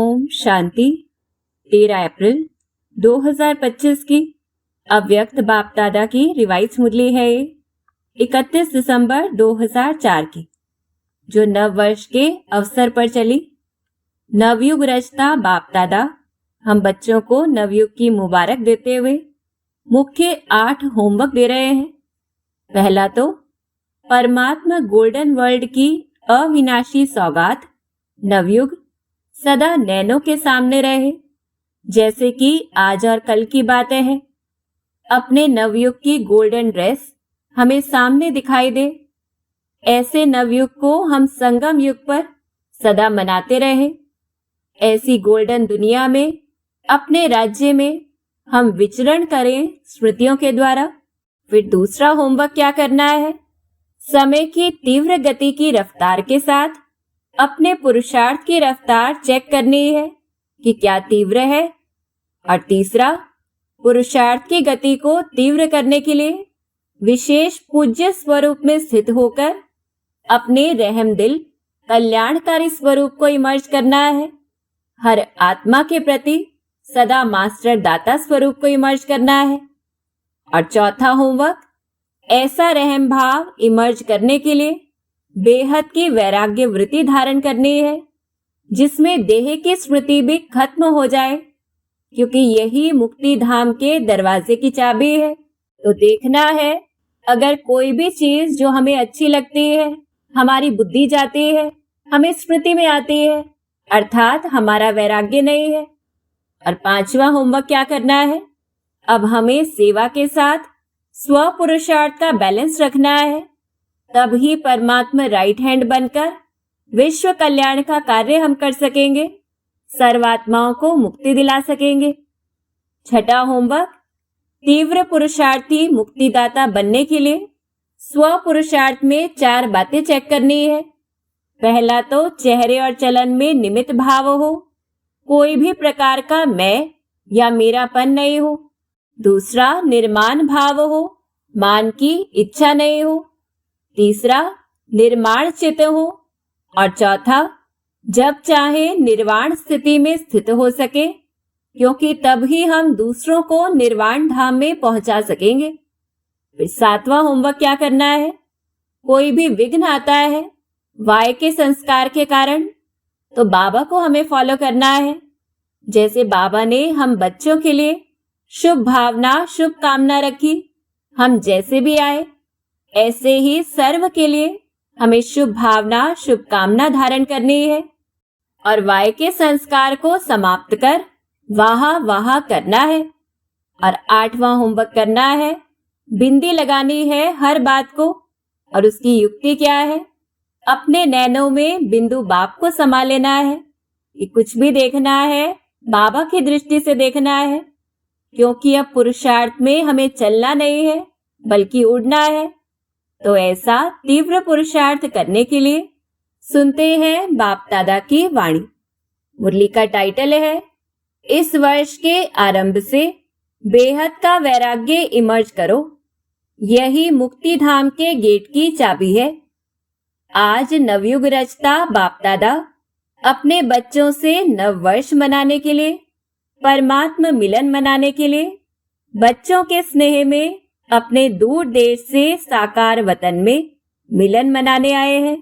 ओम शांति। 13 अप्रैल 2025 की अव्यक्त बाप दादा की रिवाइज मुरली है ये 31 दिसंबर 2004 की, जो नव वर्ष के अवसर पर चली। नवयुग रचता बाप दादा हम बच्चों को नवयुग की मुबारक देते हुए मुख्य 8 होमवर्क दे रहे हैं। पहला तो परमात्मा गोल्डन वर्ल्ड की अविनाशी सौगात नवयुग सदा नैनों के सामने रहे, जैसे कि आज और कल की बातें हैं। अपने नवयुग की गोल्डन ड्रेस हमें सामने दिखाई दे। ऐसे नवयुग को हम संगम युग पर सदा मनाते रहे। ऐसी गोल्डन दुनिया में अपने राज्य में हम विचरण करें स्मृतियों के द्वारा। फिर दूसरा होमवर्क क्या करना है? समय की तीव्र गति की रफ्तार के साथ अपने पुरुषार्थ की रफ्तार चेक करनी है कि क्या तीव्र है। और तीसरा, पुरुषार्थ की गति को तीव्र करने के लिए विशेष पूज्य स्वरूप में स्थित होकर अपने रहम दिल कल्याणकारी स्वरूप को इमर्ज करना है। हर आत्मा के प्रति सदा मास्टर दाता स्वरूप को इमर्ज करना है। और चौथा होमवर्क, ऐसा रहम भाव इमर्ज करने के लिए बेहद की वैराग्य वृत्ति धारण करनी है, जिसमें देह की स्मृति भी खत्म हो जाए, क्योंकि यही मुक्ति धाम के दरवाजे की चाबी है। तो देखना है, अगर कोई भी चीज जो हमें अच्छी लगती है, हमारी बुद्धि जाती है, हमें स्मृति में आती है, अर्थात हमारा वैराग्य नहीं है। और पांचवा होमवर्क क्या करना है? अब हमें सेवा के साथ स्व पुरुषार्थ का बैलेंस रखना है, तब ही परमात्मा राइट हैंड बनकर विश्व कल्याण का कार्य हम कर सकेंगे, सर्वात्माओं को मुक्ति दिला सकेंगे। छठा होमवर्क, तीव्र पुरुषार्थी मुक्तिदाता बनने के लिए स्व पुरुषार्थ में 4 बातें चेक करनी है। पहला तो चेहरे और चलन में निमित्त भाव हो, कोई भी प्रकार का मैं या मेरापन नहीं हो। दूसरा, निर्माण भाव हो, मान की इच्छा नहीं हो। तीसरा, निर्माण चित्त हो। और चौथा, जब चाहे निर्वाण स्थिति में स्थित हो सके, क्योंकि तब ही हम दूसरों को निर्वाण धाम में पहुंचा सकेंगे। फिर 7वां होमवर्क क्या करना है? कोई भी विघ्न आता है वाय के संस्कार के कारण, तो बाबा को हमें फॉलो करना है। जैसे बाबा ने हम बच्चों के लिए शुभ भावना शुभ कामना रखी, हम जैसे भी आए ऐसे ही सर्व के लिए हमें शुभ भावना शुभ कामना धारण करनी है। और वाय के संस्कार को समाप्त कर वाह वाह करना है। और 8वां होमवर्क करना है, बिंदी लगानी है हर बात को। और उसकी युक्ति क्या है? अपने नैनों में बिंदु बाप को समा लेना है कि कुछ भी देखना है बाबा की दृष्टि से देखना है, क्योंकि अब पुरुषार्थ में हमें चलना नहीं है बल्कि उड़ना है। तो ऐसा तीव्र पुरुषार्थ करने के लिए सुनते हैं बाप दादा की वाणी। मुरली का टाइटल है, इस वर्ष के आरंभ से बेहद का वैराग्य इमर्ज करो, यही मुक्ति धाम के गेट की चाबी है। आज नवयुग रचता बाप दादा अपने बच्चों से नव वर्ष मनाने के लिए, परमात्मा मिलन मनाने के लिए, बच्चों के स्नेह में अपने दूर देश से साकार वतन में मिलन मनाने आए हैं।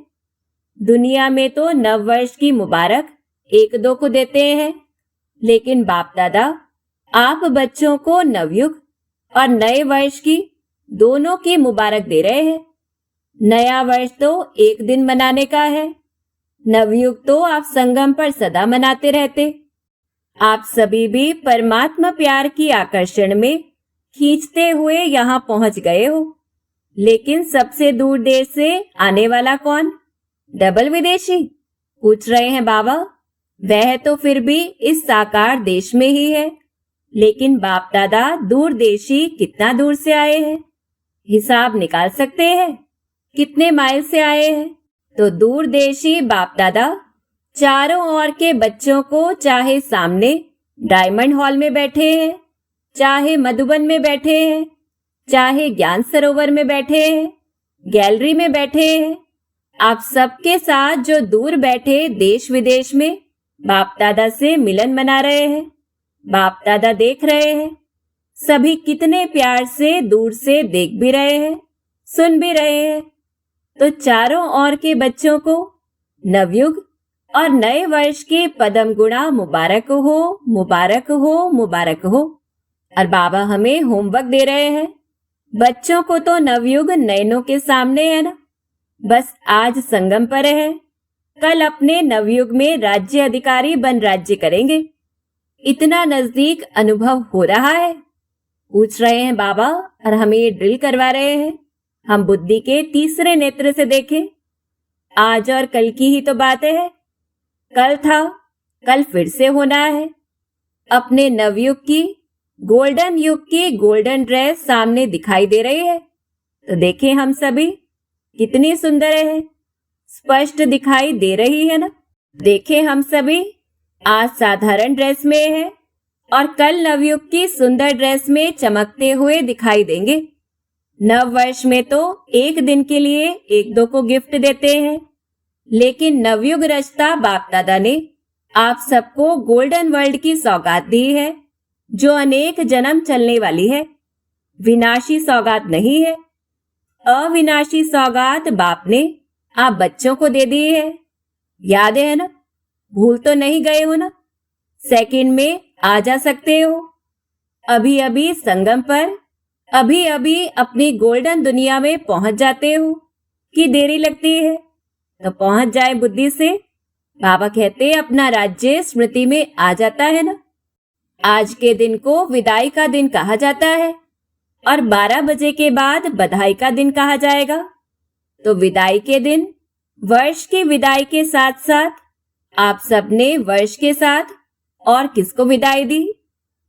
दुनिया में तो नव वर्ष की मुबारक 1-2 को देते हैं, लेकिन बाप दादा आप बच्चों को नवयुग और नए वर्ष की दोनों की मुबारक दे रहे हैं। नया वर्ष तो एक दिन मनाने का है, नवयुग तो आप संगम पर सदा मनाते रहते। आप सभी भी परमात्मा प्यार की आकर्षण में खींचते हुए यहाँ पहुंच गए हो, लेकिन सबसे दूर देश से आने वाला कौन? डबल विदेशी? पूछ रहे हैं बाबा। वह तो फिर भी इस साकार देश में ही है, लेकिन बाप दादा दूर देशी कितना दूर से आए हैं? हिसाब निकाल सकते हैं कितने माइल से आए हैं? तो दूर देशी बाप दादा चारों ओर के बच्चों को चाहे सामने डायमंड हॉल में बैठे हैं, चाहे मधुबन में बैठे हैं, चाहे ज्ञान सरोवर में बैठे हैं, गैलरी में बैठे हैं, आप सबके साथ जो दूर बैठे देश विदेश में बाप दादा से मिलन मना रहे हैं। बाप दादा देख रहे हैं। सभी कितने प्यार से दूर से देख भी रहे हैं, सुन भी रहे हैं। तो चारों ओर के बच्चों को नवयुग और नए वर्ष के पदम गुणा मुबारक हो, मुबारक हो, मुबारक हो। और बाबा हमें होमवर्क दे रहे हैं। बच्चों को तो नवयुग नयनों के सामने है ना, बस आज संगम पर है, कल अपने नवयुग में राज्य अधिकारी बन राज्य करेंगे। इतना नजदीक अनुभव हो रहा है। पूछ रहे हैं बाबा और हमें ये ड्रिल करवा रहे हैं। हम बुद्धि के तीसरे नेत्र से देखें। आज और कल की ही तो बातें है। कल था, कल फिर से होना है। अपने नवयुग की, गोल्डन युग की गोल्डन ड्रेस सामने दिखाई दे रही है। तो देखें हम सभी कितनी सुंदर है, स्पष्ट दिखाई दे रही है ना। देखें हम सभी आज साधारण ड्रेस में है और कल नवयुग की सुंदर ड्रेस में चमकते हुए दिखाई देंगे। नव वर्ष में तो एक दिन के लिए एक दो को गिफ्ट देते हैं, लेकिन नवयुग रचता बाप दादा ने आप सबको गोल्डन वर्ल्ड की सौगात दी है, जो अनेक जन्म चलने वाली है। विनाशी सौगात नहीं है। अविनाशी सौगात बाप ने आप बच्चों को दे दी है। याद है ना? भूल तो नहीं गए हो ना? सेकंड में आ जा सकते हो। अभी अभी संगम पर, अभी अभी अपनी गोल्डन दुनिया में पहुंच जाते हो कि देरी लगती है? तो पहुंच जाए बुद्धि से। बाबा कहते अपना राज्य स्मृति में आ जाता है ना। आज के दिन को विदाई का दिन कहा जाता है और 12 बजे के बाद बधाई का दिन कहा जाएगा। तो विदाई के दिन, वर्ष की विदाई के साथ साथ आप सबने वर्ष के साथ और किसको विदाई दी?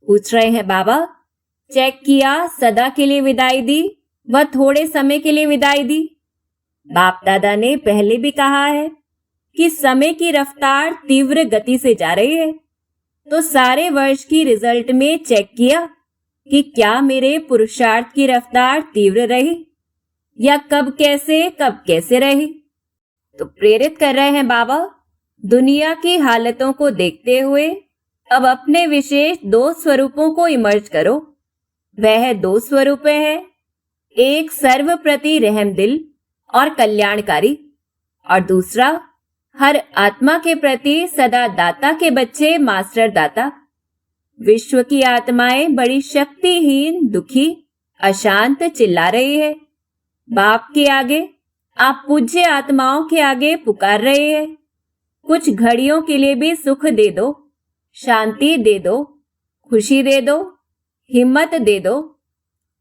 पूछ रहे हैं बाबा। चेक किया, सदा के लिए विदाई दी व थोड़े समय के लिए विदाई दी। बाप दादा ने पहले भी कहा है कि समय की रफ्तार तीव्र गति से जा रही है। तो सारे वर्ष की रिजल्ट में चेक किया कि क्या मेरे पुरुषार्थ की रफ्तार तीव्र रही या कब कैसे रही। तो प्रेरित कर रहे हैं बाबा, दुनिया की हालतों को देखते हुए अब अपने विशेष 2 स्वरूपों को इमर्ज करो। वह 2 स्वरूप है, एक सर्व प्रति रहम दिल और कल्याणकारी, और दूसरा हर आत्मा के प्रति सदा दाता के बच्चे मास्टर दाता। विश्व की आत्माएं बड़ी शक्तिहीन, दुखी, अशांत चिल्ला रही है। बाप के आगे, आप पूज्य आत्माओं के आगे पुकार रहे हैं। कुछ घड़ियों के लिए भी सुख दे दो, शांति दे दो, खुशी दे दो, हिम्मत दे दो।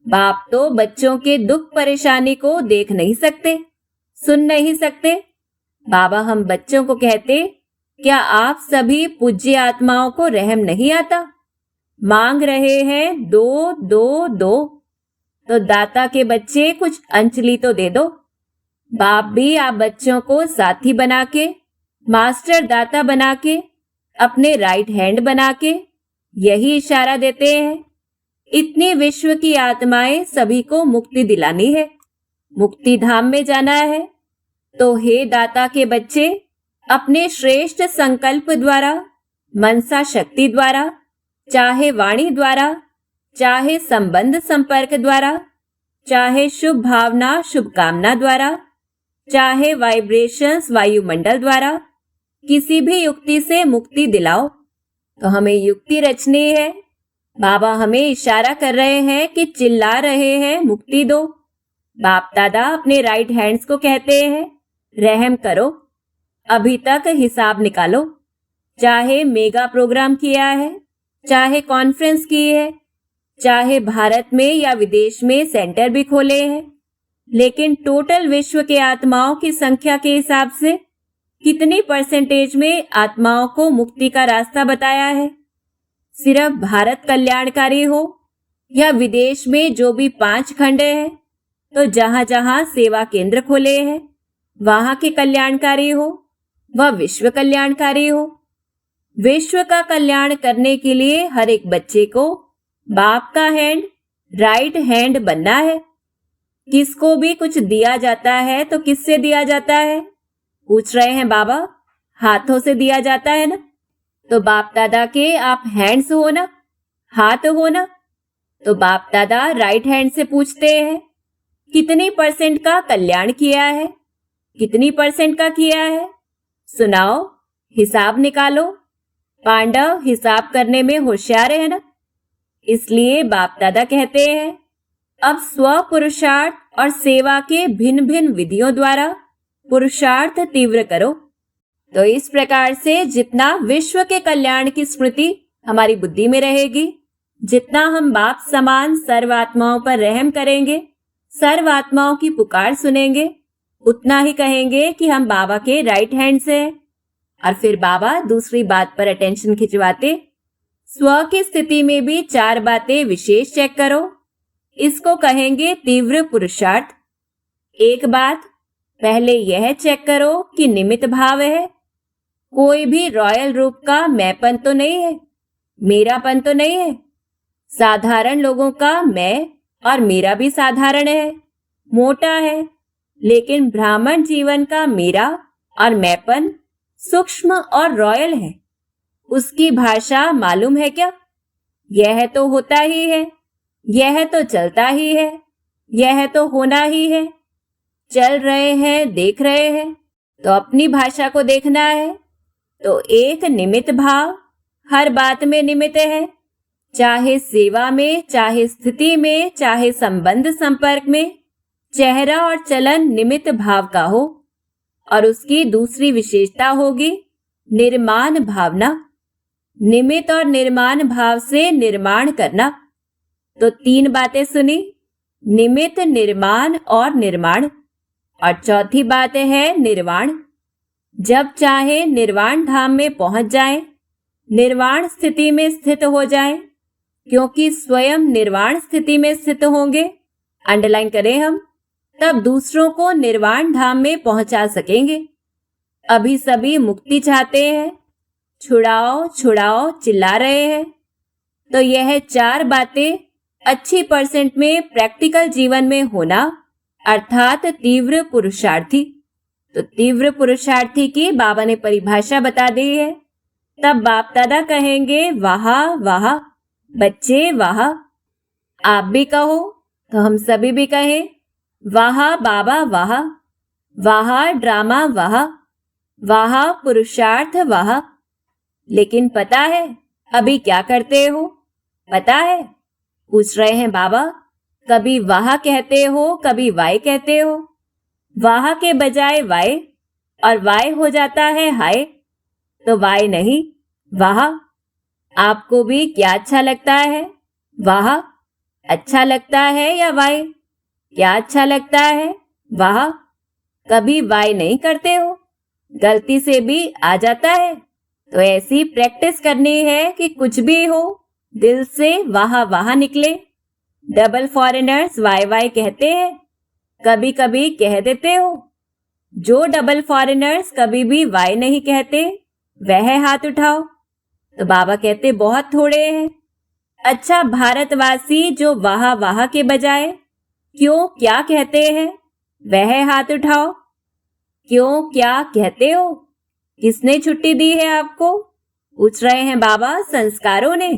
बाप तो बच्चों के दुख परेशानी को देख नहीं सकते, सुन नहीं सकते। बाबा हम बच्चों को कहते, क्या आप सभी पूज्य आत्माओं को रहम नहीं आता? मांग रहे हैं दो दो दो, तो दाता के बच्चे कुछ अंजलि तो दे दो। बाप भी आप बच्चों को साथी बना के, मास्टर दाता बना के, अपने राइट हैंड बना के यही इशारा देते हैं। इतनी विश्व की आत्माएं सभी को मुक्ति दिलानी है, मुक्ति धाम में जाना है। तो हे दाता के बच्चे, अपने श्रेष्ठ संकल्प द्वारा, मनसा शक्ति द्वारा, चाहे वाणी द्वारा, चाहे संबंध संपर्क द्वारा, चाहे शुभ भावना शुभकामना द्वारा, चाहे वाइब्रेशंस वायुमंडल द्वारा, किसी भी युक्ति से मुक्ति दिलाओ। तो हमें युक्ति रचनी है। बाबा हमें इशारा कर रहे हैं कि चिल्ला रहे हैं मुक्ति दो। बाप दादा अपने राइट हैंड्स को कहते हैं, रहम करो, अभी तक हिसाब निकालो। चाहे मेगा प्रोग्राम किया है, चाहे कॉन्फ्रेंस की है, चाहे भारत में या विदेश में सेंटर भी खोले हैं, लेकिन टोटल विश्व के आत्माओं की संख्या के हिसाब से कितनी परसेंटेज में आत्माओं को मुक्ति का रास्ता बताया है? सिर्फ भारत कल्याणकारी हो या विदेश में जो भी 5 खंड है, तो जहां जहां सेवा केंद्र खोले हैं वहां के कल्याणकारी हो, वह विश्व कल्याणकारी हो। विश्व का कल्याण करने के लिए हर एक बच्चे को बाप का हैंड, राइट हैंड बनना है। किसको भी कुछ दिया जाता है तो किससे दिया जाता है? पूछ रहे हैं बाबा। हाथों से दिया जाता है ना। तो बाप दादा के आप हैंड्स हो ना, हाथ हो ना। तो बाप दादा राइट हैंड से पूछते हैं, कितनी परसेंट का कल्याण किया है, कितनी परसेंट का किया है? सुनाओ, हिसाब निकालो। पांडव हिसाब करने में होशियार है ना। इसलिए बाप दादा कहते हैं, अब स्व पुरुषार्थ और सेवा के भिन्न भिन्न विधियों द्वारा पुरुषार्थ तीव्र करो। तो इस प्रकार से जितना विश्व के कल्याण की स्मृति हमारी बुद्धि में रहेगी, जितना हम बाप समान सर्व आत्माओं पर रहम करेंगे, सर्व आत्माओं की पुकार सुनेंगे, उतना ही कहेंगे कि हम बाबा के राइट हैंड से हैं। और फिर बाबा दूसरी बात पर अटेंशन खिंचवाते, स्व की स्थिति में भी 4 बातें विशेष चेक करो। इसको कहेंगे तीव्र पुरुषार्थ। एक बात, पहले यह चेक करो कि निमित्त भाव है। कोई भी रॉयल रूप का मैंपन तो नहीं है, मेरापन तो नहीं है। साधारण लोगों का मैं और मेरा भी साधारण है, मोटा है, लेकिन ब्राह्मण जीवन का मेरा और मैंपन सूक्ष्म और रॉयल है। उसकी भाषा मालूम है क्या? यह तो होता ही है, यह तो चलता ही है, यह तो होना ही है। चल रहे हैं, देख रहे हैं, तो अपनी भाषा को देखना है। तो एक निमित्त भाव हर बात में निमित्त है, चाहे सेवा में, चाहे स्थिति में, चाहे संबंध संपर्क में। चेहरा और चलन निमित्त भाव का हो। और उसकी दूसरी विशेषता होगी निर्माण भावना। निमित्त और निर्माण भाव से निर्माण करना। तो 3 बातें सुनी, निमित्त, निर्माण और निर्माण। और चौथी बात है निर्वाण। जब चाहे निर्वाण धाम में पहुंच जाएं, निर्वाण स्थिति में स्थित हो जाएं, क्योंकि स्वयं निर्वाण स्थिति में स्थित होंगे, अंडरलाइन करें हम, तब दूसरों को निर्वाण धाम में पहुंचा सकेंगे। अभी सभी मुक्ति चाहते हैं, छुड़ाओ छुड़ाओ चिल्ला रहे हैं। तो यह 4 बातें अच्छी परसेंट में प्रैक्टिकल जीवन में होना, अर्थात तीव्र पुरुषार्थी। तो तीव्र पुरुषार्थी की बाबा ने परिभाषा बता दी है। तब बाप दादा कहेंगे, वाह वाह बच्चे वाह। आप भी कहो तो हम सभी भी कहें, वाह बाबा वाह, वाह ड्रामा वाह, वाह पुरुषार्थ वाह। लेकिन पता है अभी क्या करते हो? पता है? पूछ रहे हैं बाबा। कभी वाह कहते हो, कभी वाय कहते हो। वाह के बजाय वाय, और वाय हो जाता है हाय। तो वाय नहीं, वाह। आपको भी क्या अच्छा लगता है? वाह अच्छा लगता है या वाय? क्या अच्छा लगता है? वाह। कभी वाय नहीं करते हो? गलती से भी आ जाता है। तो ऐसी प्रैक्टिस करनी है कि कुछ भी हो दिल से वाह वाह निकले। डबल फॉरेनर्स वाय वाय कहते हैं, कभी कभी कह देते हो। जो डबल फॉरेनर्स कभी भी वाय नहीं कहते वह हाथ उठाओ। तो बाबा कहते बहुत थोड़े हैं। अच्छा, भारतवासी जो वाह वाह के बजाय क्यों क्या कहते हैं वह हाथ उठाओ। क्यों क्या कहते हो? किसने छुट्टी दी है आपको? पूछ रहे हैं बाबा। संस्कारों ने,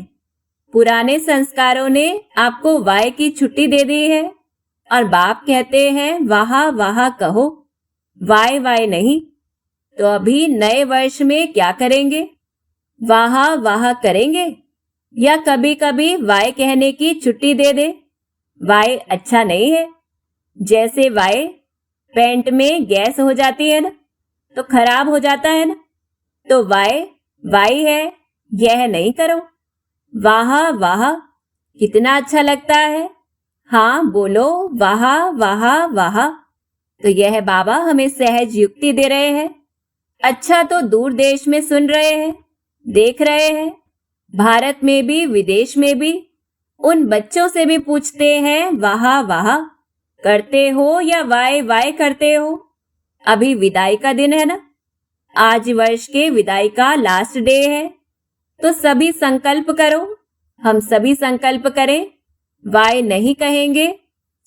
पुराने संस्कारों ने आपको वाय की छुट्टी दे दी है। और बाप कहते हैं वाह वाह कहो, वाय वाय नहीं। तो अभी नए वर्ष में क्या करेंगे? वाह वाह करेंगे या कभी कभी वाय कहने की छुट्टी दे दे? वाय अच्छा नहीं है। जैसे वाय पेंट में गैस हो जाती है ना, तो खराब हो जाता है ना। तो वाय वाय है, यह नहीं करो। वाह वाह कितना अच्छा लगता है। हाँ बोलो, वाह वाह वाह। तो यह बाबा हमें सहज युक्ति दे रहे हैं। अच्छा, तो दूर देश में सुन रहे हैं, देख रहे हैं, भारत में भी विदेश में भी उन बच्चों से भी पूछते हैं वाह वाह करते हो या वाय वाय करते हो? अभी विदाई का दिन है ना, आज वर्ष के विदाई का लास्ट डे है। तो सभी संकल्प करो, हम सभी संकल्प करें, वाय नहीं कहेंगे,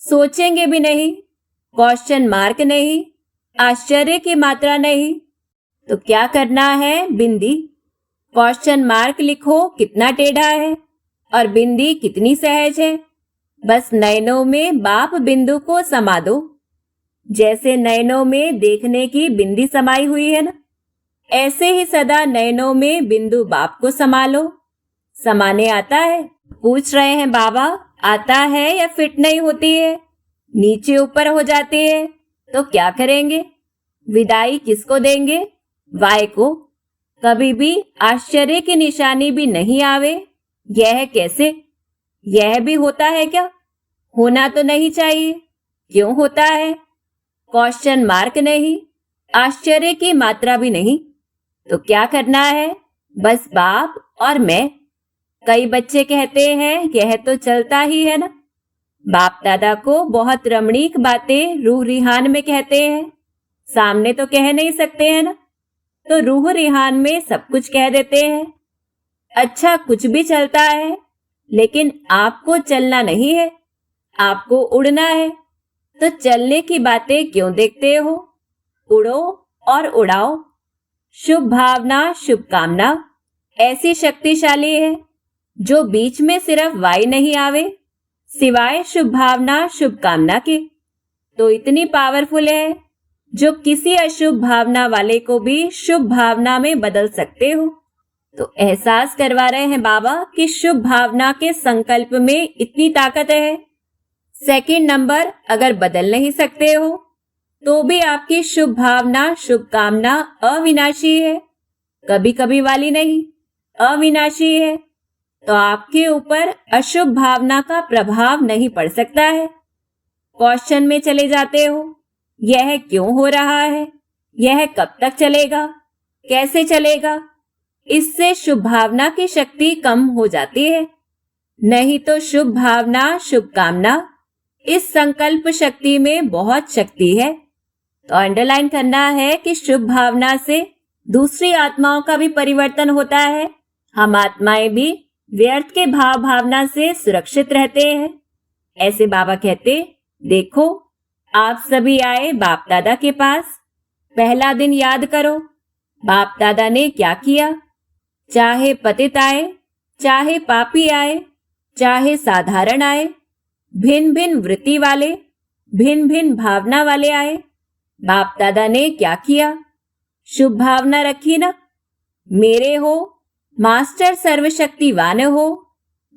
सोचेंगे भी नहीं, क्वेश्चन मार्क नहीं, आश्चर्य की मात्रा नहीं। तो क्या करना है? बिंदी, क्वेश्चन मार्क लिखो कितना टेढ़ा है और बिंदी कितनी सहज है। बस नयनों में बाप बिंदु को समा दो, जैसे नयनों में देखने की बिंदी समाई हुई है ना, ऐसे ही सदा नयनों में बिंदु बाप को समा लो। समाने आता है? पूछ रहे हैं बाबा, आता है या फिट नहीं होती है, नीचे ऊपर हो जाती है, तो क्या करेंगे? विदाई किसको देंगे? वाय को। कभी भी आश्चर्य की निशानी भी नहीं आवे, यह कैसे? यह भी होता है क्या? होना तो नहीं चाहिए, क्यों होता है? क्वेश्चन मार्क नहीं, आश्चर्य की मात्रा भी नहीं, तो क्या करना है? बस बाप और मैं। कई बच्चे कहते हैं यह तो चलता ही है ना। बाप दादा को बहुत रमणीक बातें रूह रिहान में कहते हैं, सामने तो कह नहीं सकते हैं ना, तो रूह रिहान में सब कुछ कह देते हैं। अच्छा, कुछ भी चलता है, लेकिन आपको चलना नहीं है, आपको उड़ना है, तो चलने की बातें क्यों देखते हो? उड़ो और उड़ाओ। शुभ भावना, शुभकामना ऐसी शक्तिशाली है जो बीच में सिर्फ वाई नहीं आवे, सिवाय शुभ भावना शुभकामना के, तो इतनी पावरफुल है जो किसी अशुभ भावना वाले को भी शुभ भावना में बदल सकते हो। तो एहसास करवा रहे हैं बाबा कि शुभ भावना के संकल्प में इतनी ताकत है। सेकंड नंबर, अगर बदल नहीं सकते हो तो भी आपकी शुभ भावना शुभकामना अविनाशी है, कभी कभी वाली नहीं, अविनाशी है, तो आपके ऊपर अशुभ भावना का प्रभाव नहीं पड़ सकता है। क्वेश्चन में चले जाते हो, यह क्यों हो रहा है, यह कब तक चलेगा, कैसे चलेगा? इससे शुभ भावना की शक्ति कम हो जाती है। नहीं तो शुभ भावना शुभकामना इस संकल्प शक्ति में बहुत शक्ति है। तो अंडरलाइन करना है कि शुभ भावना से दूसरी आत्माओं का भी परिवर्तन होता है। हम आत्माएं भी व्यर्थ के भाव भावना से सुरक्षित रहते हैं। ऐसे बाबा कहते, देखो आप सभी आए बाप दादा के पास, पहला दिन याद करो बाप दादा ने क्या किया। चाहे पतित आए, चाहे पापी आए, चाहे साधारण आए, भिन्न भिन्न वृत्ति वाले, भिन्न भिन्न भावना वाले आए, बाप दादा ने क्या किया? शुभ भावना रखी ना। मेरे हो, मास्टर सर्वशक्तिवान हो,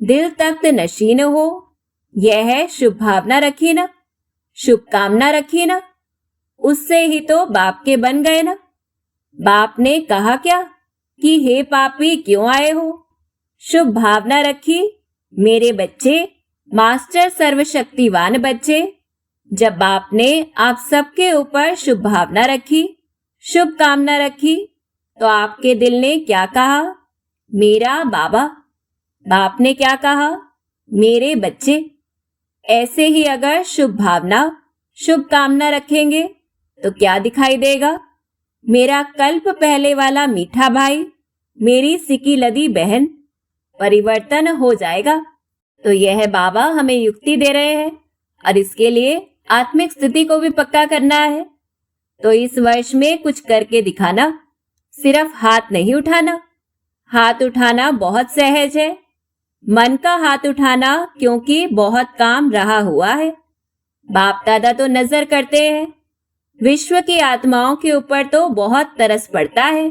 दिल तख्त नशीन हो, यह है शुभ भावना रखी ना, शुभकामना रखी ना, उससे ही तो बाप के बन गए ना। बाप ने कहा क्या कि हे पापी क्यों आए हो? शुभ भावना रखी, मेरे बच्चे, मास्टर सर्वशक्तिवान बच्चे। जब बाप ने आप सबके ऊपर शुभ भावना रखी, शुभ कामना रखी, तो आपके दिल ने क्या कहा? मेरा बाबा। बाप ने क्या कहा? मेरे बच्चे। ऐसे ही अगर शुभ भावना शुभ कामना रखेंगे तो क्या दिखाई देगा? मेरा कल्प पहले वाला मीठा भाई, मेरी सिकी लदी बहन, परिवर्तन हो जाएगा। तो यह बाबा हमें युक्ति दे रहे हैं और इसके लिए आत्मिक स्थिति को भी पक्का करना है। तो इस वर्ष में कुछ करके दिखाना, सिर्फ हाथ नहीं उठाना। हाथ उठाना बहुत सहज है, मन का हाथ उठाना क्योंकि बहुत काम रहा हुआ है। बाप दादा तो नजर करते हैं, विश्व की आत्माओं के ऊपर तो बहुत तरस पड़ता है,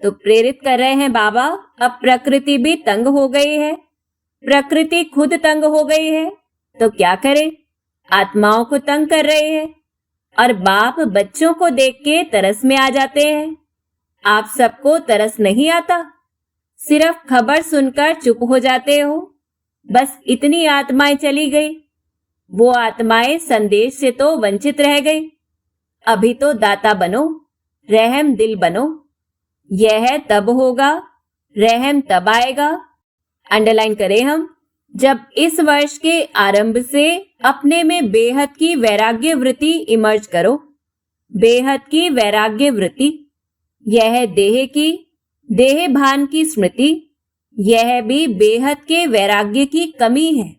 तो प्रेरित कर रहे हैं बाबा। अब प्रकृति भी तंग हो गई है, प्रकृति खुद तंग हो गई है, तो क्या करे? आत्माओं को तंग कर रहे हैं और बाप बच्चों को देख के तरस में आ जाते हैं। आप सबको तरस नहीं आता, सिर्फ खबर सुनकर चुप हो जाते हो। बस इतनी आत्माएं चली गई, वो आत्माएं संदेश से तो वंचित रह गई। अभी तो दाता बनो, रहम दिल बनो, यह तब होगा, रहम तब आएगा। अंडरलाइन करें हम, जब इस वर्ष के आरंभ से अपने में बेहद की वैराग्य वृत्ति इमर्ज करो। बेहद की वैराग्य वृत्ति, यह देह की, देह भान की स्मृति, यह भी बेहद के वैराग्य की कमी है।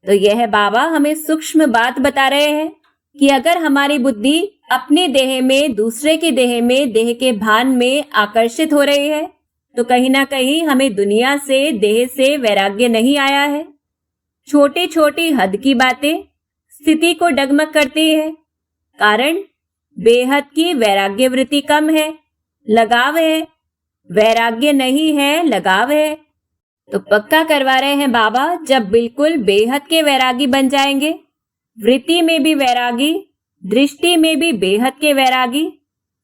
तो यह बाबा हमें सूक्ष्म बात बता रहे हैं कि अगर हमारी बुद्धि अपने देह में दूसरे के देह में देह के भान में आकर्षित हो रही है तो कहीं ना कहीं हमें दुनिया से, देह से वैराग्य नहीं आया है। छोटी छोटी हद की बातें स्थिति को डगमग करती है। कारण बेहद की वैराग्य वृत्ति कम है, लगाव है। वैराग्य नहीं है, लगाव है। तो पक्का करवा रहे हैं बाबा, जब बिल्कुल बेहद के वैरागी बन जाएंगे, वृत्ति में भी वैरागी, दृष्टि में भी बेहद के वैरागी,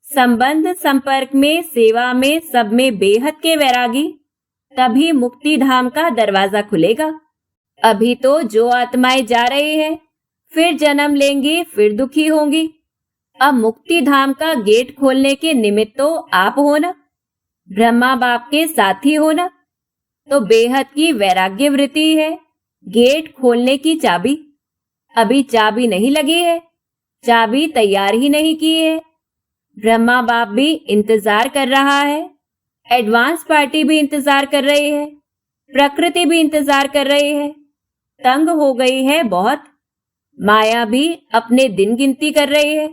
संबंध संपर्क में, सेवा में, सब में बेहद के वैरागी, तभी मुक्ति धाम का दरवाजा खुलेगा। अभी तो जो आत्माएं जा रही है, फिर जन्म लेंगी, फिर दुखी होंगी। अब मुक्ति धाम का गेट खोलने के निमित्त तो आप हो ना, ब्रह्मा बाप के साथी हो ना। तो बेहद की वैराग्य वृत्ति है गेट खोलने की चाबी। अभी चाबी नहीं लगी है, चाबी तैयार ही नहीं की है। ब्रह्मा बाप भी इंतजार कर रहा है, एडवांस पार्टी भी इंतजार कर रही है, प्रकृति भी इंतजार कर रही है। तंग हो गई है बहुत, माया भी अपने दिन गिनती कर रही है।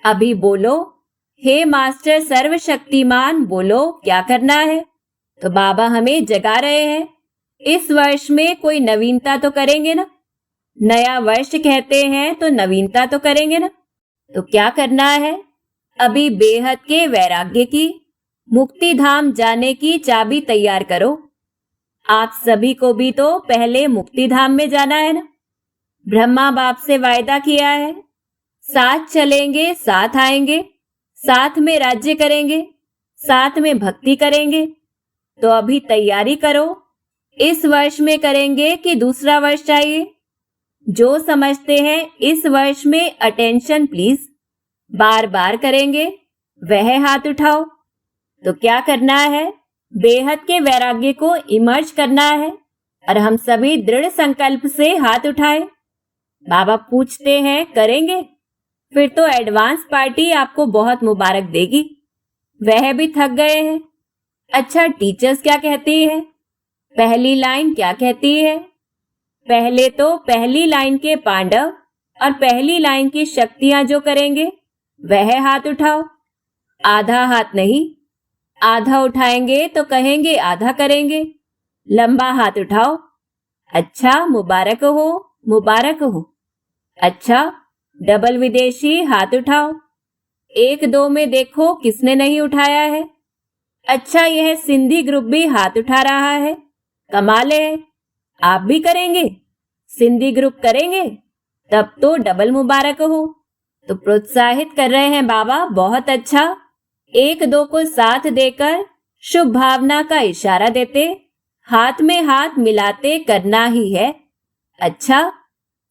अभी बोलो, हे मास्टर सर्वशक्तिमान, बोलो क्या करना है। तो बाबा हमें जगा रहे हैं। इस वर्ष में कोई नवीनता तो करेंगे ना, नया वर्ष कहते हैं तो नवीनता तो करेंगे ना। तो क्या करना है, अभी बेहद के वैराग्य की, मुक्ति धाम जाने की चाबी तैयार करो। आप सभी को भी तो पहले मुक्ति धाम में जाना है ना। ब्रह्मा बाप से वायदा किया है, साथ चलेंगे, साथ आएंगे, साथ में राज्य करेंगे, साथ में भक्ति करेंगे। तो अभी तैयारी करो। इस वर्ष में करेंगे कि दूसरा वर्ष चाहिए? जो समझते हैं इस वर्ष में अटेंशन प्लीज, बार बार करेंगे, वह हाथ उठाओ। तो क्या करना है, बेहद के वैराग्य को इमर्ज करना है। और हम सभी दृढ़ संकल्प से हाथ उठाएं। बाबा पूछते हैं करेंगे? फिर तो एडवांस पार्टी आपको बहुत मुबारक देगी। वह भी थक गए हैं। अच्छा, टीचर्स क्या कहती है? पहली लाइन क्या कहती है? पहले तो पहली लाइन के पांडव और पहली लाइन की शक्तियां जो करेंगे वह हाथ उठाओ। आधा हाथ नहीं, आधा उठाएंगे तो कहेंगे आधा करेंगे। लंबा हाथ उठाओ। अच्छा, मुबारक हो, मुबारक हो। अच्छा, डबल विदेशी हाथ उठाओ। एक दो में देखो किसने नहीं उठाया है। अच्छा, यह सिंधी ग्रुप भी हाथ उठा रहा है, कमाल है। आप भी करेंगे? सिंधी ग्रुप करेंगे? तब तो डबल मुबारक हो। तो प्रोत्साहित कर रहे हैं बाबा, बहुत अच्छा। एक दो को साथ देकर शुभ भावना का इशारा देते, हाथ में हाथ मिलाते करना ही है। अच्छा,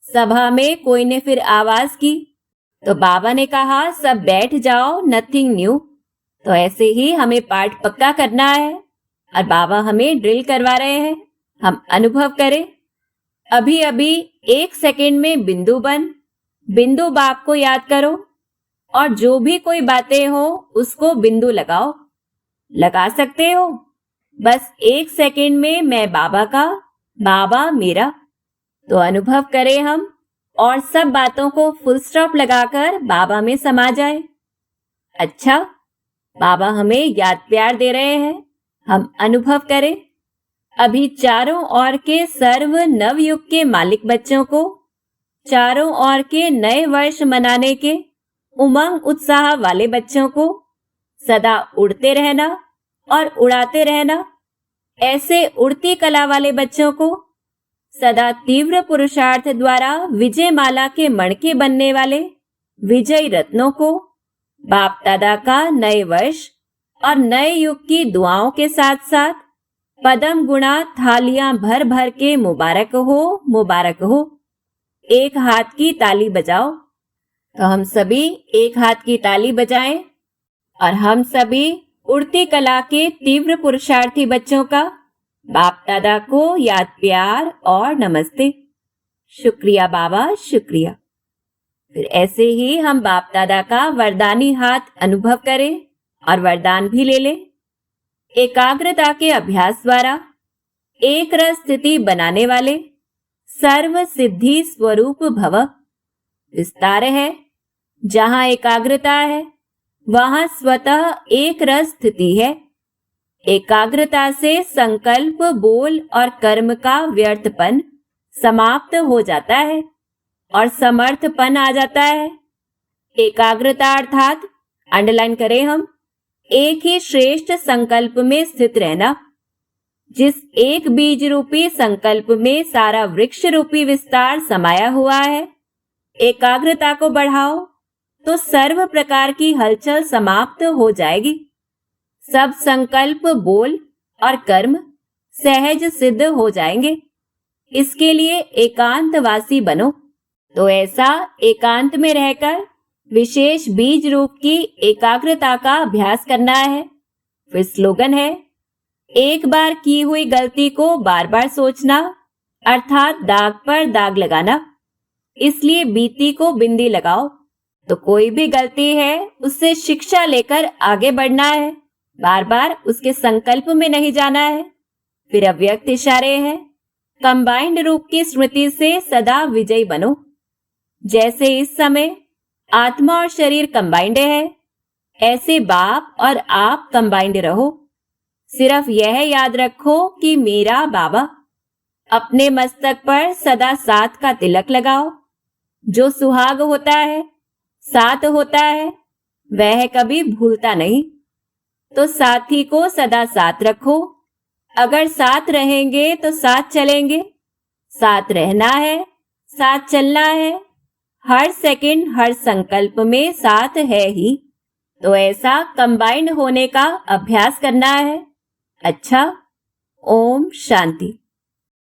सभा में कोई ने फिर आवाज की, तो बाबा ने कहा सब बैठ जाओ, नथिंग न्यू। तो ऐसे ही हमें पाठ पक्का करना है और बाबा हमें ड्रिल करवा रहे हैं, हम अनुभव करें। अभी अभी 1 सेकेंड में बिंदु बन, बिंदु बाप को याद करो और जो भी कोई बातें हो उसको बिंदु लगाओ। लगा सकते हो? बस 1 सेकेंड में मैं बाबा का, बाबा मेरा। तो अनुभव करें हम और सब बातों को फुल स्टॉप लगाकर बाबा में समा जाए। अच्छा, बाबा हमें याद प्यार दे रहे हैं, हम अनुभव करें। अभी चारों ओर के सर्व नवयुग के मालिक बच्चों को, चारों ओर के नए वर्ष मनाने के उमंग उत्साह वाले बच्चों को सदा उड़ते रहना और उड़ाते रहना, ऐसे उड़ती कला वाले बच्चों को, सदा तीव्र पुरुषार्थ द्वारा विजय माला के मणके बनने वाले विजयी रत्नों को, बाप दादा का नए वर्ष और नए युग की दुआओं के साथ साथ पदम गुणा थालियां भर भर के मुबारक हो, मुबारक हो। एक हाथ की ताली बजाओ। तो हम सभी एक हाथ की ताली बजाएं और हम सभी उड़ती कला के तीव्र पुरुषार्थी बच्चों का बाप दादा को याद प्यार और नमस्ते। शुक्रिया बाबा, शुक्रिया। फिर ऐसे ही हम बाप दादा का वरदानी हाथ अनुभव करें और वरदान भी ले लें। एकाग्रता के अभ्यास द्वारा एक रस स्थिति बनाने वाले सर्व सिद्धि स्वरूप भव। विस्तार है, जहां एकाग्रता है वहां स्वतः एक रस स्थिति है। एकाग्रता से संकल्प, बोल और कर्म का व्यर्थपन समाप्त हो जाता है और समर्थपन आ जाता है। एकाग्रता अर्थात अंडरलाइन करें हम, एक ही श्रेष्ठ संकल्प में स्थित रहना। जिस एक बीज रूपी संकल्प में सारा वृक्ष रूपी विस्तार समाया हुआ है। एकाग्रता को बढ़ाओ तो सर्व प्रकार की हलचल समाप्त हो जाएगी। सब संकल्प, बोल और कर्म सहज सिद्ध हो जाएंगे। इसके लिए एकांतवासी बनो। तो ऐसा एकांत में रहकर विशेष बीज रूप की एकाग्रता का अभ्यास करना है। फिर स्लोगन है, एक बार की हुई गलती को बार बार सोचना, अर्थात दाग पर दाग लगाना। इसलिए बीती को बिंदी लगाओ। तो कोई भी गलती है उससे शिक्षा लेकर आगे बढ़ना है, बार बार उसके संकल्प में नहीं जाना है। फिर अव्यक्त इशारे हैं, कंबाइंड रूप की स्मृति से सदा विजयी बनो। जैसे इस समय आत्मा और शरीर कंबाइंड है, ऐसे बाप और आप कंबाइंड रहो। सिर्फ यह याद रखो कि मेरा बाबा। अपने मस्तक पर सदा साथ का तिलक लगाओ। जो सुहाग होता है, साथ होता है, वह कभी भूलता नहीं। तो साथी को सदा साथ रखो। अगर साथ रहेंगे तो साथ चलेंगे। साथ रहना है, साथ चलना है। हर सेकंड, हर संकल्प में साथ है ही। तो ऐसा कंबाइंड होने का अभ्यास करना है। अच्छा, ओम शांति।